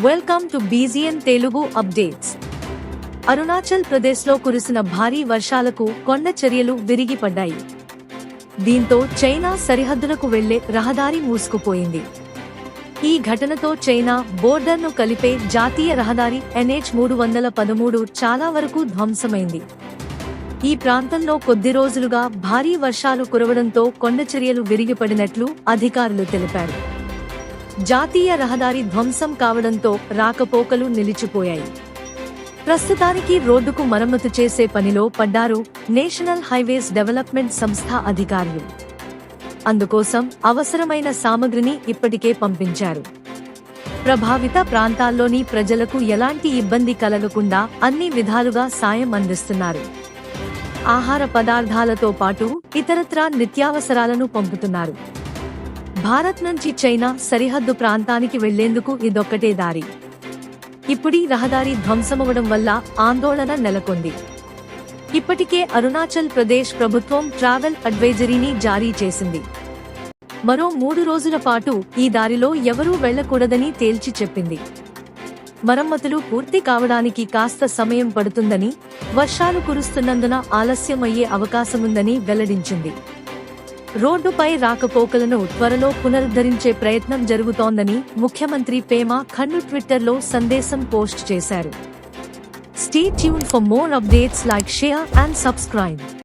Welcome to బీజీఎన్ Telugu updates. Arunachal ప్రదేశ్లో కురిసిన భారీ వర్షాలకు కొండ చర్యలు విరిగిపడ్డాయి. దీంతో చైనా సరిహద్దులకు వెళ్లే రహదారి మూసుకుపోయింది. ఈ ఘటనతో చైనా బోర్డర్ను కలిపే జాతీయ రహదారి NH-313 చాలా వరకు ధ్వంసమైంది. ఈ ప్రాంతంలో కొద్ది రోజులుగా భారీ వర్షాలు కురవడంతో కొండచర్యలు విరిగిపడినట్లు అధికారులు తెలిపారు. జాతీయ రహదారి ధ్వంసం కావడంతో రాకపోకలు నిలిచిపోయాయి. ప్రస్తుతానికి రోడ్డుకు మరమ్మతు చేసే పనిలో పడ్డారు నేషనల్ హైవేస్ డెవలప్మెంట్ సంస్థ అధికారులు. అందుకోసం అవసరమైన సామగ్రిని ఇప్పటికే పంపించారు. ప్రభావిత ప్రాంతాల్లోని ప్రజలకు ఎలాంటి ఇబ్బంది కలగకుండా అన్ని విధాలుగా సాయం అందిస్తున్నారు. ఆహార పదార్థాలతో పాటు ఇతరత్రా నిత్యావసరాలను పంపుతున్నారు. భారత్ నుంచి చైనా సరిహద్దు ప్రాంతానికి వెళ్లేందుకు ఇదొక్కటే దారి. ఇప్పుడీ రహదారి ధ్వంసమవడం వల్ల ఆందోళన నెలకొంది. ఇప్పటికే అరుణాచల్ ప్రదేశ్ ప్రభుత్వం ట్రావెల్ అడ్వైజరీని జారీ చేసింది. మరో 3 రోజుల పాటు ఈ దారిలో ఎవరూ వెళ్లకూడదని తేల్చి చెప్పింది. మరమ్మతులు పూర్తి కావడానికి కాస్త సమయం పడుతుందని, వర్షాలు కురుస్తున్నందున ఆలస్యం అయ్యే అవకాశముందని వెల్లడించింది. రోడ్డుపై రాకపోకలను త్వరలో పునరుద్ధరించే ప్రయత్నం జరుగుతోందని ముఖ్యమంత్రి పేమా ఖండు ట్విట్టర్లో సందేశం పోస్ట్ చేశారు. Stay tuned for more updates, like, share and subscribe.